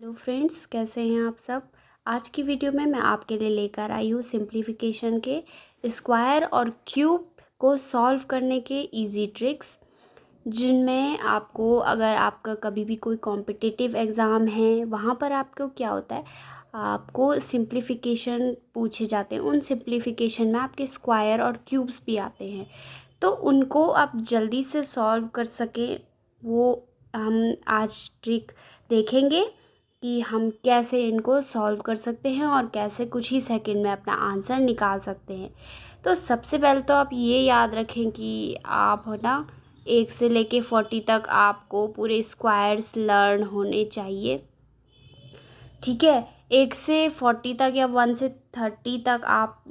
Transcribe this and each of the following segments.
Hello friends, कैसे हैं आप सब। आज की वीडियो में मैं आपके लिए लेकर आई हूँ सिंप्लीफिकेशन के स्क्वायर और क्यूब को सॉल्व करने के इजी ट्रिक्स, जिनमें आपको अगर आपका कभी भी कोई कॉम्पिटिटिव एग्ज़ाम है वहाँ पर आपको क्या होता है, आपको सिंप्लीफिकेशन पूछे जाते हैं। उन सिंप्लीफिकेशन में आपके स्क्वायर और क्यूब्स भी आते हैं, तो उनको आप जल्दी से सॉल्व कर सकें वो हम आज ट्रिक देखेंगे कि हम कैसे इनको सॉल्व कर सकते हैं और कैसे कुछ ही सेकंड में अपना आंसर निकाल सकते हैं। तो सबसे पहले तो आप ये याद रखें कि आप है ना 1 से लेके 40 तक आपको पूरे स्क्वायर्स लर्न होने चाहिए। ठीक है, 1 से 40 तक या 1 से 30 तक आप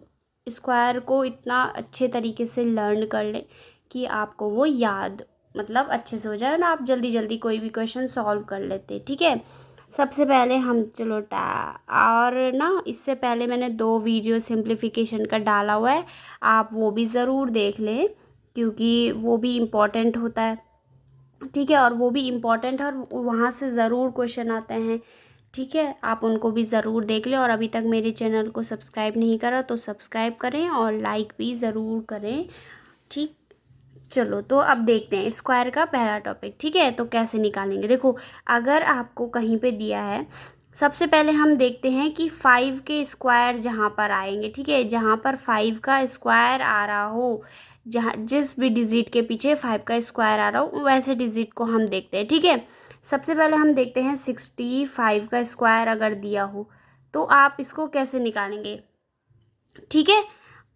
स्क्वायर को इतना अच्छे तरीके से लर्न कर लें कि आपको वो याद मतलब अच्छे से हो जाए ना, आप जल्दी जल्दी कोई भी क्वेश्चन सॉल्व कर लेते। ठीक है, सबसे पहले हम चलो और ना इससे पहले मैंने 2 वीडियो सिंप्लीफिकेशन का डाला हुआ है, आप वो भी ज़रूर देख लें क्योंकि वो भी इम्पोर्टेंट होता है। ठीक है, और वो भी इम्पोर्टेंट है और वहाँ से ज़रूर क्वेश्चन आते हैं। ठीक है, आप उनको भी ज़रूर देख लें और अभी तक मेरे चैनल को सब्सक्राइब नहीं करा तो सब्सक्राइब करें और लाइक भी ज़रूर करें। ठीक, चलो तो अब देखते हैं स्क्वायर का पहला टॉपिक। ठीक है, तो कैसे निकालेंगे। देखो, अगर आपको कहीं पे दिया है, सबसे पहले हम देखते हैं कि 5 के स्क्वायर जहाँ पर आएंगे। ठीक है, जहाँ पर 5 का स्क्वायर आ रहा हो, जहाँ जिस भी डिजिट के पीछे 5 का स्क्वायर आ रहा हो वैसे डिजिट को हम देखते हैं। ठीक है, सबसे पहले हम देखते हैं 65 का स्क्वायर अगर दिया हो तो आप इसको कैसे निकालेंगे। ठीक है,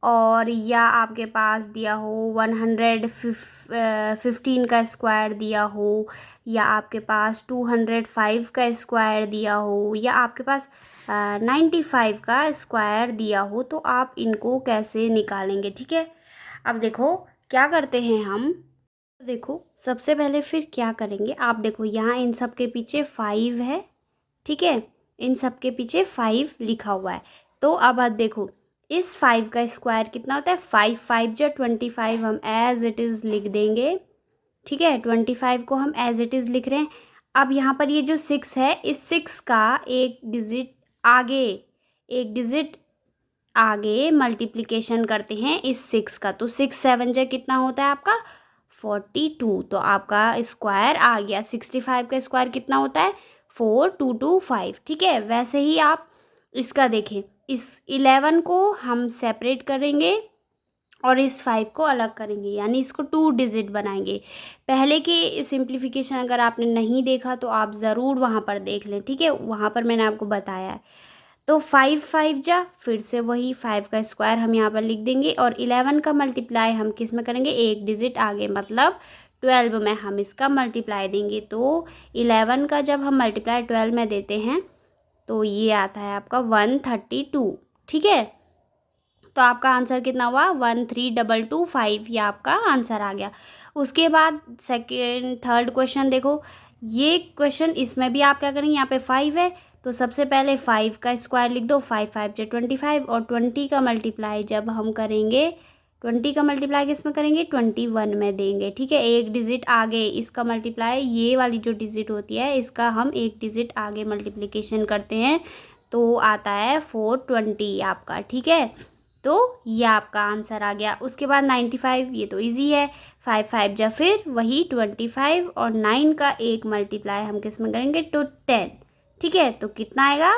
और या आपके पास दिया हो 115 का स्क्वायर दिया हो, या आपके पास 205 का स्क्वायर दिया हो, या आपके पास 95 का स्क्वायर दिया हो, तो आप इनको कैसे निकालेंगे। ठीक है, अब देखो क्या करते हैं हम। देखो सबसे पहले फिर क्या करेंगे, आप देखो यहाँ इन सब के पीछे 5 है। ठीक है, इन सब के पीछे 5 लिखा हुआ है। तो अब आप देखो इस 5 का स्क्वायर कितना होता है, 5 5 जो 25 हम एज इट इज़ लिख देंगे। ठीक है, 25 को हम एज इट इज़ लिख रहे हैं। अब यहाँ पर ये जो 6 है, इस 6 का एक डिजिट आगे मल्टीप्लिकेशन करते हैं इस 6 का, तो 6 7 जो कितना होता है आपका 42। तो आपका स्क्वायर आ गया। 65 का स्क्वायर कितना होता है 4225। ठीक है, वैसे ही आप इसका देखें, इस 11 को हम सेपरेट करेंगे और इस 5 को अलग करेंगे, यानी इसको 2 डिजिट बनाएंगे। पहले के सिंप्लीफिकेशन अगर आपने नहीं देखा तो आप ज़रूर वहाँ पर देख लें। ठीक है, वहाँ पर मैंने आपको बताया है। तो 5 5 जा फिर से वही 5 का स्क्वायर हम यहाँ पर लिख देंगे और 11 का मल्टीप्लाई हम किस में करेंगे, एक डिजिट आगे, मतलब 12 में हम इसका मल्टीप्लाई देंगे। तो 11 का जब हम मल्टीप्लाई 12 में देते हैं तो ये आता है आपका 132। ठीक है, तो आपका आंसर कितना हुआ 13225, ये आपका आंसर आ गया। उसके बाद सेकेंड थर्ड क्वेश्चन देखो, ये क्वेश्चन इसमें भी आप क्या करेंगे, यहाँ पे 5 है तो सबसे पहले 5 का स्क्वायर लिख दो, 5 5 जो 25, और 20 का मल्टीप्लाई जब हम करेंगे, 20 का मल्टीप्लाई किस में करेंगे 21 में देंगे। ठीक है, एक डिजिट आगे इसका मल्टीप्लाई, ये वाली जो डिजिट होती है इसका हम एक डिजिट आगे मल्टीप्लिकेशन करते हैं तो आता है 420 आपका। ठीक है, तो ये आपका आंसर आ गया। उसके बाद 95, ये तो इजी है, 5 5 जा फिर वही 25 और 9 का एक मल्टीप्लाई हम किस में करेंगे तो 10। ठीक है, तो कितना आएगा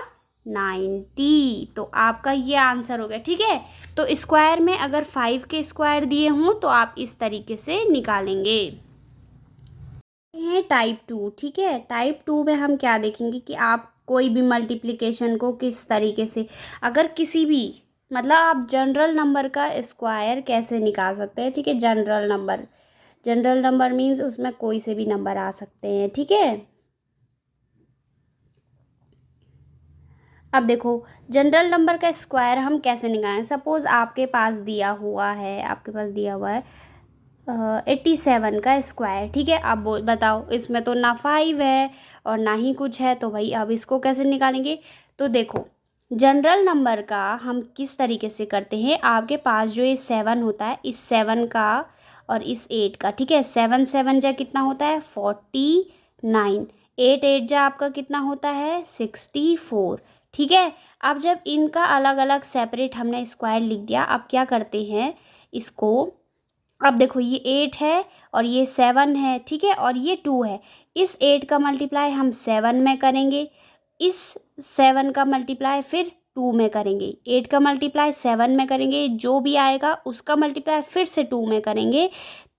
90। तो आपका ये आंसर हो गया। ठीक है, तो स्क्वायर में अगर 5 के स्क्वायर दिए हों तो आप इस तरीके से निकालेंगे। है टाइप 2। ठीक है, टाइप 2 में हम क्या देखेंगे कि आप कोई भी मल्टीप्लिकेशन को किस तरीके से, अगर किसी भी मतलब आप जनरल नंबर का स्क्वायर कैसे निकाल सकते हैं। ठीक है, जनरल नंबर मीन्स उसमें कोई से भी नंबर आ सकते हैं। ठीक है, अब देखो जनरल नंबर का स्क्वायर हम कैसे निकालें। सपोज़ आपके पास दिया हुआ है 87 का स्क्वायर। ठीक है, अब बताओ इसमें तो ना 5 है और ना ही कुछ है, तो भाई अब इसको कैसे निकालेंगे। तो देखो जनरल नंबर का हम किस तरीके से करते हैं, आपके पास जो ये 7 होता है, इस 7 का और इस 8 का। ठीक है, 7 7 जा कितना होता है 49, 8 8 जा आपका कितना होता है 64। ठीक है, अब जब इनका अलग अलग सेपरेट हमने स्क्वायर लिख दिया, अब क्या करते हैं इसको, अब देखो ये 8 है और ये 7 है, ठीक है, और ये 2 है। इस 8 का मल्टीप्लाई हम 7 में करेंगे, इस 7 का मल्टीप्लाई फिर 2 में करेंगे, 8 का मल्टीप्लाई 7 में करेंगे, जो भी आएगा उसका मल्टीप्लाई फिर से 2 में करेंगे।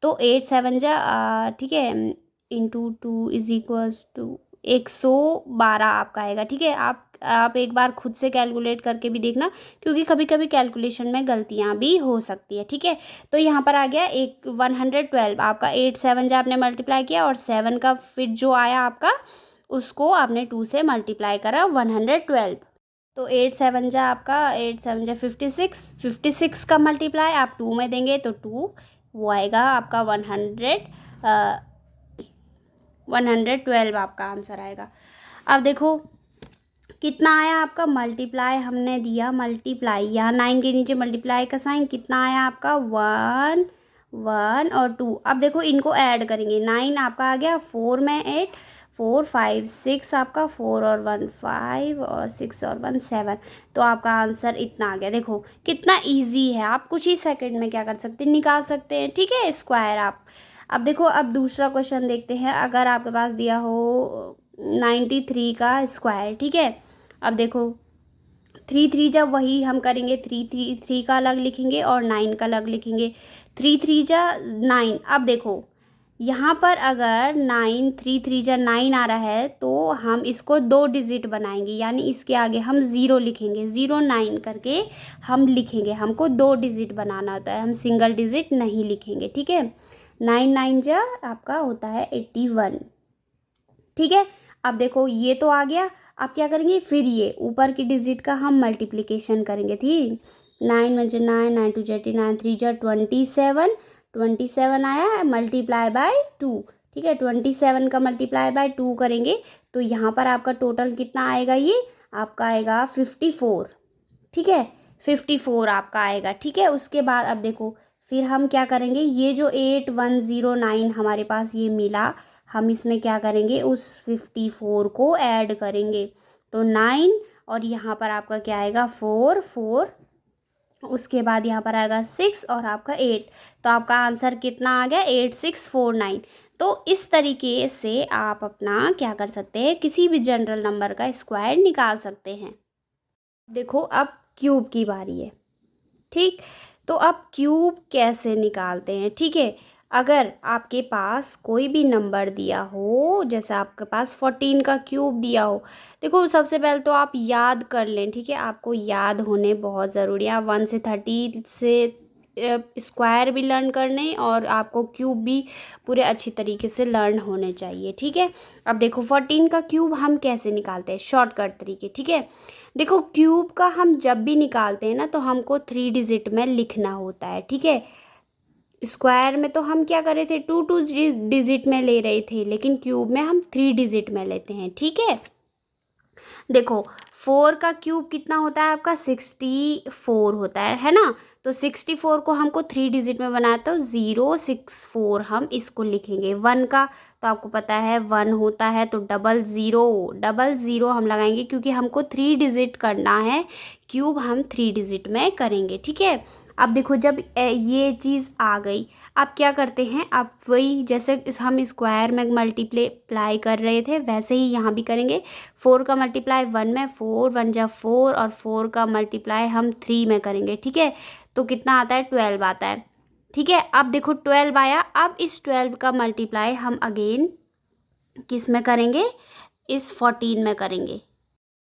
तो 8 7 जा ठीक है, इंटू 2 इज इक्वल्स टू 112 आपका आएगा। ठीक है, आप एक बार खुद से कैलकुलेट करके भी देखना, क्योंकि कभी कभी कैलकुलेशन में गलतियाँ भी हो सकती है। ठीक है, तो यहाँ पर आ गया 112 आपका। 8 7 जा आपने मल्टीप्लाई किया और 7 का फिर जो आया आपका उसको आपने 2 से मल्टीप्लाई करा 112। तो 8 7 जा आपका 8 7 जा 56, 56 का मल्टीप्लाई आप 2 में देंगे तो 2 वो आएगा आपका 112 आपका आंसर आएगा। अब देखो कितना आया आपका मल्टीप्लाई, हमने दिया मल्टीप्लाई, यहाँ 9 के नीचे मल्टीप्लाई का साइन, कितना आया आपका 1 1 और 2। अब देखो इनको ऐड करेंगे, 9 आपका आ गया, 4 में 8 4 5 6 आपका, 4 और 1 5 और 6 और 1 7। तो आपका आंसर इतना आ गया। देखो कितना इजी है, आप कुछ ही सेकंड में क्या कर सकते हैं, निकाल सकते हैं। ठीक है, स्क्वायर आप। अब देखो अब दूसरा क्वेश्चन देखते हैं। अगर आपके पास दिया हो 93 का स्क्वायर, ठीक है, अब देखो 3 3 जब वही हम करेंगे, 3 का अलग लिखेंगे और 9 का अलग लिखेंगे। 3 3 जा 9। अब देखो यहाँ पर अगर 9 3 3 जा 9 आ रहा है तो हम इसको 2 डिजिट बनाएंगे, यानी इसके आगे हम 0 लिखेंगे, 0 9 करके हम लिखेंगे। हमको 2 डिजिट बनाना होता है, हम सिंगल डिजिट नहीं लिखेंगे। ठीक है, 9 9 जा आपका होता है 81। ठीक है, अब देखो ये तो आ गया। अब क्या करेंगे, फिर ये ऊपर की डिजिट का हम मल्टीप्लिकेशन करेंगे। थी 9 में 9 9 2 89 3 जा 27, 27 आया है मल्टीप्लाई बाय 2। ठीक है, 27 का मल्टीप्लाई बाय 2 करेंगे तो यहाँ पर आपका टोटल कितना आएगा, ये आपका आएगा 54। ठीक है, 54 आपका आएगा। ठीक है, उसके बाद अब देखो फिर हम क्या करेंगे, ये जो 8109 हमारे पास ये मिला, हम इसमें क्या करेंगे, उस 54 को ऐड करेंगे। तो 9 और यहाँ पर आपका क्या आएगा 4 4, उसके बाद यहाँ पर आएगा 6 और आपका 8। तो आपका आंसर कितना आ गया 8649। तो इस तरीके से आप अपना क्या कर सकते हैं, किसी भी जनरल नंबर का स्क्वायर निकाल सकते हैं। देखो अब क्यूब की बारी है। ठीक, तो अब क्यूब कैसे निकालते हैं। ठीक है, अगर आपके पास कोई भी नंबर दिया हो, जैसे आपके पास 14 का क्यूब दिया हो, देखो सबसे पहले तो आप याद कर लें। ठीक है, आपको याद होने बहुत ज़रूरी है। 1 से 30 से स्क्वायर भी लर्न करने और आपको क्यूब भी पूरे अच्छी तरीके से लर्न होने चाहिए। ठीक है, अब देखो 14 का क्यूब हम कैसे निकालते हैं, शॉर्टकट तरीके। ठीक है, देखो क्यूब का हम जब भी निकालते हैं ना तो हमको 3 डिजिट में लिखना होता है। ठीक है, स्क्वायर में तो हम क्या कर रहे थे, 2 डिजिट में ले रहे थे, लेकिन क्यूब में हम 3 डिजिट में लेते हैं। ठीक है, देखो 4 का क्यूब कितना होता है आपका 64 होता है ना। तो 64 को हमको 3 डिजिट में बनाया तो 064 हम इसको लिखेंगे। 1 का तो आपको पता है 1 होता है, तो 00 हम लगाएंगे, क्योंकि हमको 3 डिजिट करना है, क्यूब हम 3 डिजिट में करेंगे। ठीक है, अब देखो जब ये चीज़ आ गई, अब क्या करते हैं, अब वही जैसे हम स्क्वायर में मल्टीप्लाई कर रहे थे वैसे ही यहाँ भी करेंगे। 4 का मल्टीप्लाई 1 में, 4 1 जा 4 और 4 का मल्टीप्लाई हम 3 में करेंगे। ठीक है, तो कितना आता है 12 आता है। ठीक है, अब देखो 12 आया। अब इस 12 का मल्टीप्लाई हम अगेन किस में करेंगे, इस 14 में करेंगे।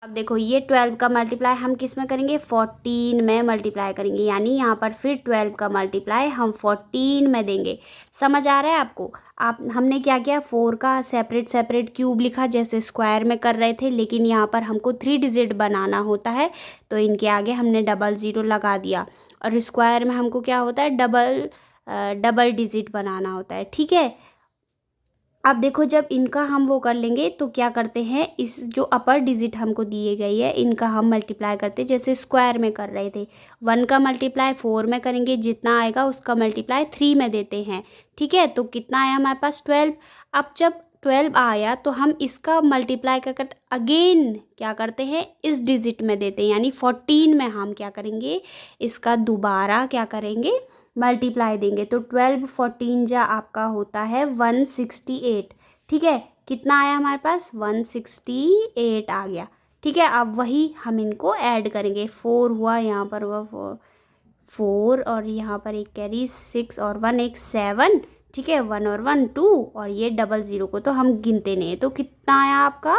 अब देखो ये 12 का मल्टीप्लाई हम किस में करेंगे, 14 में मल्टीप्लाई करेंगे, यानी यहाँ पर फिर 12 का मल्टीप्लाई हम 14 में देंगे। समझ आ रहा है आपको। आप हमने क्या किया, 4 का सेपरेट सेपरेट क्यूब लिखा जैसे स्क्वायर में कर रहे थे, लेकिन यहाँ पर हमको 3 डिजिट बनाना होता है तो इनके आगे हमने 00 लगा दिया। और स्क्वायर में हमको क्या होता है, डबल डिजिट बनाना होता है। ठीक है, अब देखो जब इनका हम वो कर लेंगे तो क्या करते हैं, इस जो अपर डिजिट हमको दिए गई है इनका हम मल्टीप्लाई करते हैं जैसे स्क्वायर में कर रहे थे। 1 का मल्टीप्लाई 4 में करेंगे, जितना आएगा उसका मल्टीप्लाई 3 में देते हैं। ठीक है, तो कितना आया हमारे पास 12। अब जब 12 आया तो हम इसका मल्टीप्लाई क्या करते, अगेन क्या करते हैं, इस डिजिट में देते हैं, यानी 14 में हम क्या करेंगे, इसका दोबारा क्या करेंगे, मल्टीप्लाई देंगे। तो 12 14 जा आपका होता है 168। ठीक है, कितना आया हमारे पास, 168 आ गया। ठीक है, अब वही हम इनको ऐड करेंगे, 4 हुआ, यहाँ पर हुआ 4 और यहाँ पर एक कैरी 6 और 1 एक 7। ठीक है, 1 और 1 2 और ये 00 को तो हम गिनते नहीं है। तो कितना आया आपका,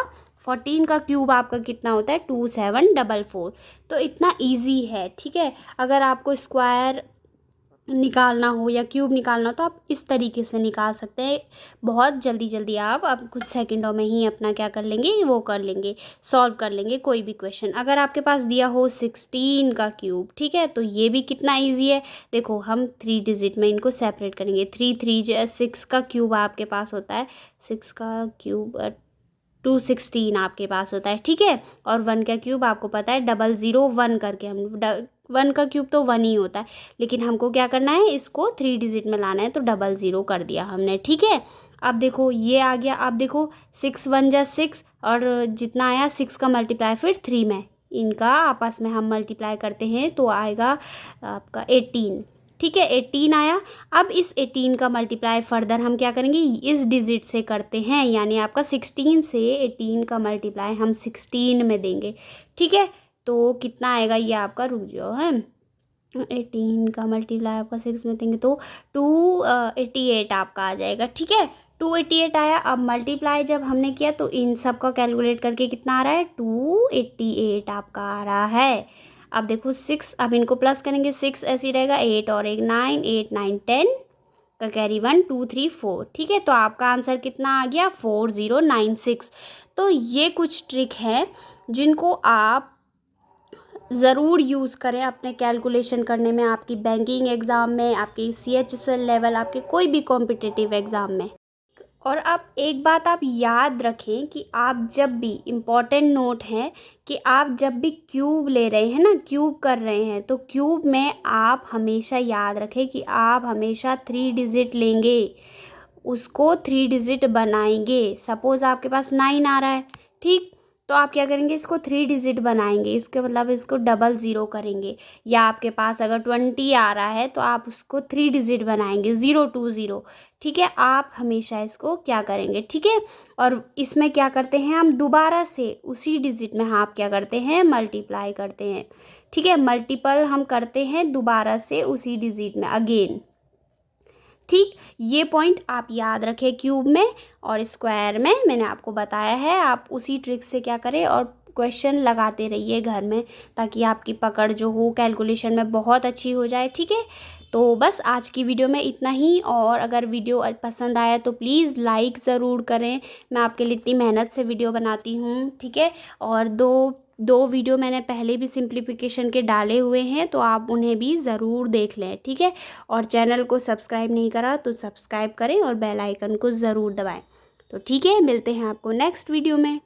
14 का क्यूब आपका कितना होता है, 2744। तो इतना इजी है। ठीक है, अगर आपको स्क्वायर निकालना हो या क्यूब निकालना हो तो आप इस तरीके से निकाल सकते हैं। बहुत जल्दी जल्दी आप अब कुछ सेकंडों में ही अपना क्या कर लेंगे, वो कर लेंगे, सॉल्व कर लेंगे कोई भी क्वेश्चन। अगर आपके पास दिया हो 16 का क्यूब, ठीक है, तो ये भी कितना इजी है। देखो हम 3 डिजिट में इनको सेपरेट करेंगे। 3 3 6 का क्यूब आपके पास होता है, 6 का क्यूब 216 आपके पास होता है। ठीक है, और 1 का क्यूब आपको पता है 001 करके हम 1 का क्यूब तो 1 ही होता है, लेकिन हमको क्या करना है, इसको 3 डिजिट में लाना है, तो 00 कर दिया हमने। ठीक है, अब देखो ये आ गया। अब देखो 6 1 जा 6 और जितना आया 6 का मल्टीप्लाई फिर 3 में, इनका आपस में हम मल्टीप्लाई करते हैं तो आएगा आपका 18। ठीक है, 18 आया। अब इस 18 का मल्टीप्लाई फर्दर हम क्या करेंगे, इस डिजिट से करते हैं, यानी आपका 16 से 18 का मल्टीप्लाई हम 16 में देंगे। ठीक है, तो कितना आएगा ये आपका, रुक जाओ है, 18 का मल्टीप्लाई आपका 6 में देंगे तो 288 आपका आ जाएगा। ठीक है, 288 आया। अब मल्टीप्लाई जब हमने किया तो इन सब का कैलकुलेट करके कितना आ रहा है, 288 आपका आ रहा है। अब देखो 6, अब इनको प्लस करेंगे, 6 ऐसे ही रहेगा, 8 और एक 9, 8 9 10 का कैरी 1 2 3 4। ठीक है, तो आपका आंसर कितना आ गया, 4096। तो ये कुछ ट्रिक है जिनको आप ज़रूर यूज़ करें अपने कैलकुलेशन करने में, आपकी बैंकिंग एग्ज़ाम में, आपकी CHSL लेवल, आपके कोई भी कॉम्पिटिटिव एग्ज़ाम में। और अब एक बात आप याद रखें कि आप जब भी, इम्पॉर्टेंट नोट है कि आप जब भी क्यूब ले रहे हैं ना, क्यूब कर रहे हैं, तो क्यूब में आप हमेशा याद रखें कि आप हमेशा 3 डिजिट लेंगे, उसको 3 डिजिट बनाएंगे। सपोज़ आपके पास 9 आ रहा है, ठीक, तो आप क्या करेंगे, इसको 3 डिजिट बनाएंगे, इसके मतलब इसको 00 करेंगे। या आपके पास अगर 20 आ रहा है तो आप उसको 3 डिजिट बनाएंगे, 020। ठीक है, आप हमेशा इसको क्या करेंगे। ठीक है, और इसमें क्या करते हैं हम, दोबारा से उसी डिजिट में आप क्या करते हैं, मल्टीप्लाई करते हैं। ठीक है, मल्टीपल हम करते हैं दोबारा से उसी डिजिट में अगेन। ठीक, ये पॉइंट आप याद रखें क्यूब में और स्क्वायर में, मैंने आपको बताया है। आप उसी ट्रिक से क्या करें और क्वेश्चन लगाते रहिए घर में, ताकि आपकी पकड़ जो हो कैलकुलेशन में बहुत अच्छी हो जाए। ठीक है, तो बस आज की वीडियो में इतना ही। और अगर वीडियो पसंद आया तो प्लीज़ लाइक ज़रूर करें, मैं आपके लिए इतनी मेहनत से वीडियो बनाती हूँ। ठीक है, और दो वीडियो मैंने पहले भी सिंप्लीफिकेशन के डाले हुए हैं, तो आप उन्हें भी ज़रूर देख लें। ठीक है, और चैनल को सब्सक्राइब नहीं करा तो सब्सक्राइब करें और बेल आइकन को ज़रूर दबाएं। तो ठीक है, मिलते हैं आपको नेक्स्ट वीडियो में।